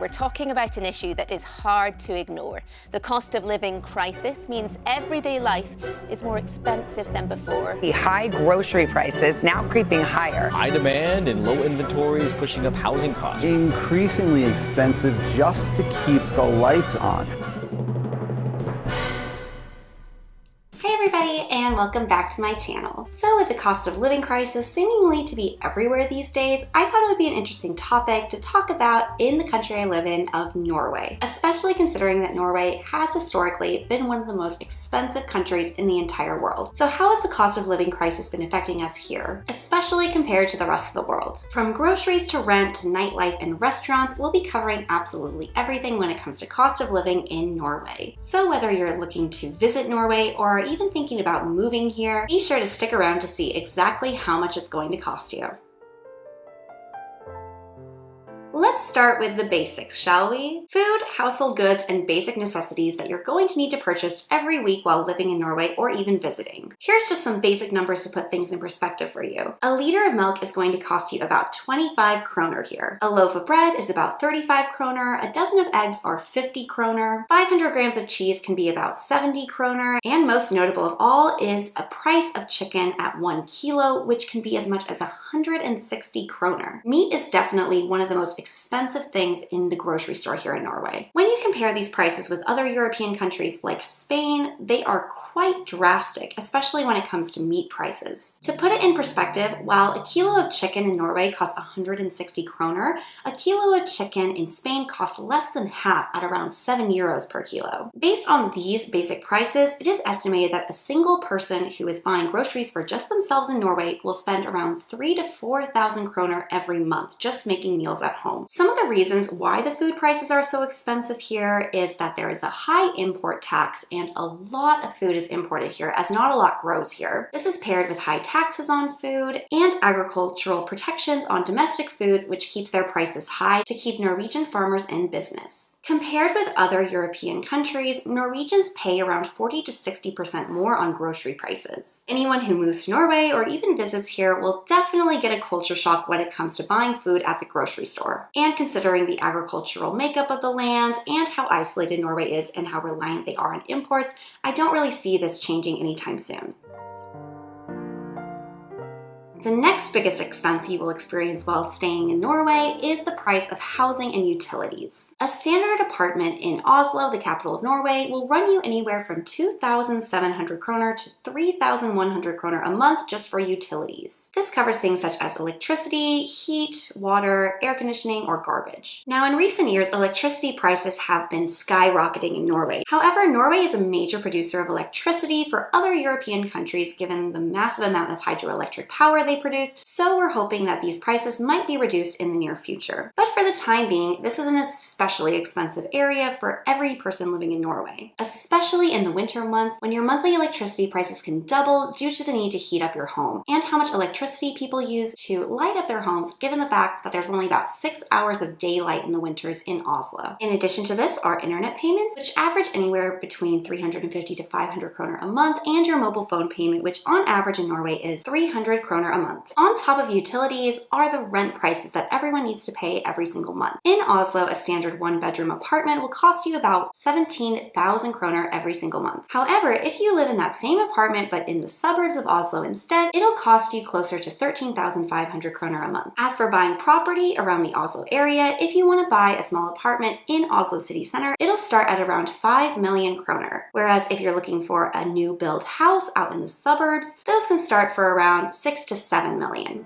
We're talking about an issue that is hard to ignore. The cost of living crisis means everyday life is more expensive than before. The high grocery prices now creeping higher. High demand and low inventory is pushing up housing costs. Increasingly expensive just to keep the lights on. Hey everybody, and welcome back to my channel. So with the cost of living crisis seemingly to be everywhere these days, I thought it would be an interesting topic to talk about in the country I live in of Norway, especially considering that Norway has historically been one of the most expensive countries in the entire world. So how has the cost of living crisis been affecting us here, especially compared to the rest of the world? From groceries to rent to nightlife and restaurants, we'll be covering absolutely everything when it comes to cost of living in Norway. So whether you're looking to visit Norway or are even thinking about moving here, be sure to stick around to see exactly how much it's going to cost you. Let's start with the basics, shall we? Food, household goods, and basic necessities that you're going to need to purchase every week while living in Norway or even visiting. Here's just some basic numbers to put things in perspective for you. A liter of milk is going to cost you about 25 kroner here. A loaf of bread is about 35 kroner, a dozen of eggs are 50 kroner, 500 grams of cheese can be about 70 kroner, and most notable of all is a price of chicken at 1 kilo, which can be as much as 160 kroner. Meat is definitely one of the most expensive things in the grocery store here in Norway. When you compare these prices with other European countries like Spain, they are quite drastic, especially when it comes to meat prices. To put it in perspective, while a kilo of chicken in Norway costs 160 kroner, a kilo of chicken in Spain costs less than half at around 7 euros per kilo. Based on these basic prices, it is estimated that a single person who is buying groceries for just themselves in Norway will spend around 3,000 to 4,000 kroner every month just making meals at home. Some of the reasons why the food prices are so expensive here is that there is a high import tax and a lot of food is imported here as not a lot grows here. This is paired with high taxes on food and agricultural protections on domestic foods, which keeps their prices high to keep Norwegian farmers in business. Compared with other European countries, Norwegians pay around 40 to 60% more on grocery prices. Anyone who moves to Norway or even visits here will definitely get a culture shock when it comes to buying food at the grocery store. And considering the agricultural makeup of the land and how isolated Norway is and how reliant they are on imports, I don't really see this changing anytime soon. The next biggest expense you will experience while staying in Norway is the price of housing and utilities. A standard apartment in Oslo, the capital of Norway, will run you anywhere from 2,700 kroner to 3,100 kroner a month just for utilities. This covers things such as electricity, heat, water, air conditioning, or garbage. Now, in recent years, electricity prices have been skyrocketing in Norway. However, Norway is a major producer of electricity for other European countries given the massive amount of hydroelectric power they produce, so we're hoping that these prices might be reduced in the near future. But for the time being, this is an especially expensive area for every person living in Norway, especially in the winter months when your monthly electricity prices can double due to the need to heat up your home and how much electricity people use to light up their homes given the fact that there's only about 6 hours of daylight in the winters in Oslo. In addition to this are internet payments, which average anywhere between 350 to 500 kroner a month, and your mobile phone payment, which on average in Norway is 300 kroner a month. On top of utilities are the rent prices that everyone needs to pay every single month. In Oslo, a standard one-bedroom apartment will cost you about 17,000 kroner every single month. However, if you live in that same apartment but in the suburbs of Oslo instead, it'll cost you closer to 13,500 kroner a month. As for buying property around the Oslo area, if you want to buy a small apartment in Oslo city center, it'll start at around 5 million kroner. Whereas if you're looking for a new build house out in the suburbs, those can start for around 6 to 7 million.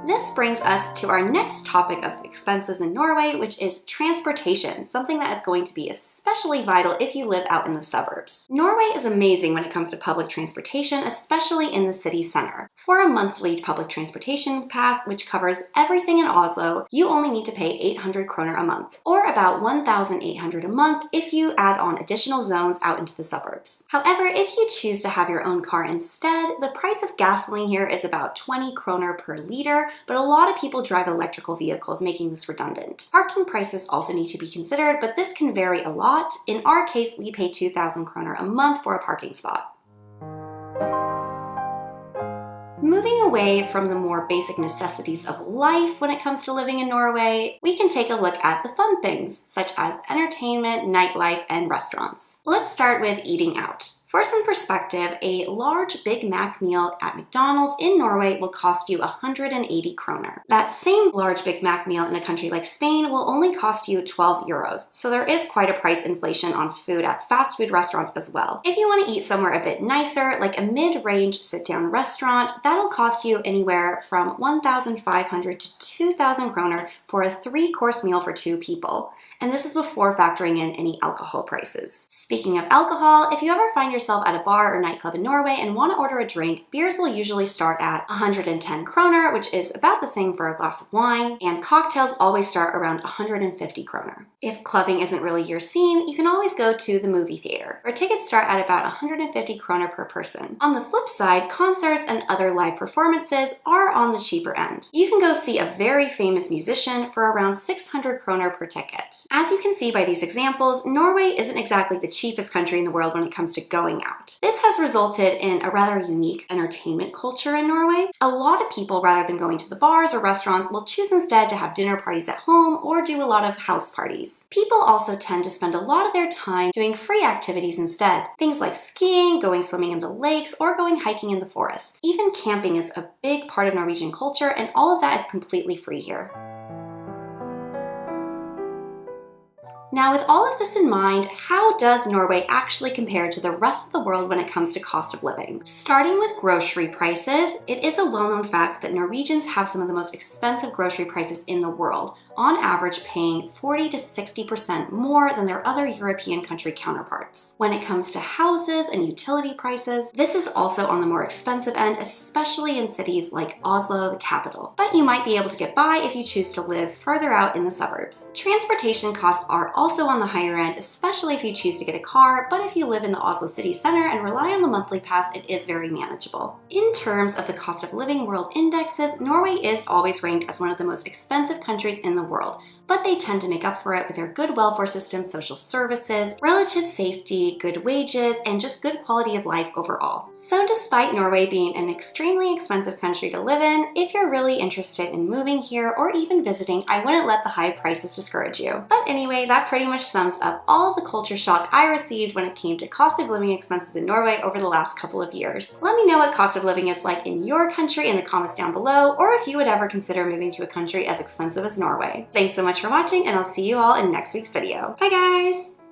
This brings us to our next topic of expenses in Norway, which is transportation, something that is going to be especially vital if you live out in the suburbs. Norway is amazing when it comes to public transportation, especially in the city center. For a monthly public transportation pass, which covers everything in Oslo, you only need to pay 800 kroner a month, or about 1,800 a month if you add on additional zones out into the suburbs. However, if you choose to have your own car instead, the price of gasoline here is about 20 kroner per liter, but a lot of people drive electrical vehicles, making this redundant. Parking prices also need to be considered, but this can vary a lot. In our case, we pay 2,000 kroner a month for a parking spot. Moving away from the more basic necessities of life when it comes to living in Norway, we can take a look at the fun things, such as entertainment, nightlife, and restaurants. Let's start with eating out. For some perspective, a large Big Mac meal at McDonald's in Norway will cost you 180 kroner. That same large Big Mac meal in a country like Spain will only cost you 12 euros, so there is quite a price inflation on food at fast food restaurants as well. If you want to eat somewhere a bit nicer, like a mid-range sit-down restaurant, that'll cost you anywhere from 1,500 to 2,000 kroner for a 3-course meal for 2 people. And this is before factoring in any alcohol prices. Speaking of alcohol, if you ever find yourself at a bar or nightclub in Norway and want to order a drink, beers will usually start at 110 kroner, which is about the same for a glass of wine, and cocktails always start around 150 kroner. If clubbing isn't really your scene, you can always go to the movie theater, where tickets start at about 150 kroner per person. On the flip side, concerts and other live performances are on the cheaper end. You can go see a very famous musician for around 600 kroner per ticket. As you can see by these examples, Norway isn't exactly the cheapest country in the world when it comes to going out. This has resulted in a rather unique entertainment culture in Norway. A lot of people, rather than going to the bars or restaurants, will choose instead to have dinner parties at home or do a lot of house parties. People also tend to spend a lot of their time doing free activities instead. Things like skiing, going swimming in the lakes, or going hiking in the forest. Even camping is a big part of Norwegian culture, and all of that is completely free here. Now, with all of this in mind, how does Norway actually compare to the rest of the world when it comes to cost of living? Starting with grocery prices, it is a well-known fact that Norwegians have some of the most expensive grocery prices in the world, on average paying 40 to 60% more than their other European country counterparts. When it comes to houses and utility prices, this is also on the more expensive end, especially in cities like Oslo, the capital. But you might be able to get by if you choose to live further out in the suburbs. Transportation costs are also on the higher end, especially if you choose to get a car, but if you live in the Oslo city center and rely on the monthly pass, it is very manageable. In terms of the cost of living world indexes, Norway is always ranked as one of the most expensive countries in the world, but they tend to make up for it with their good welfare system, social services, relative safety, good wages, and just good quality of life overall. So despite Norway being an extremely expensive country to live in, if you're really interested in moving here or even visiting, I wouldn't let the high prices discourage you. But anyway, that pretty much sums up all of the culture shock I received when it came to cost of living expenses in Norway over the last couple of years. Let me know what cost of living is like in your country in the comments down below, or if you would ever consider moving to a country as expensive as Norway. Thanks so much for watching, and I'll see you all in next week's video. Bye guys!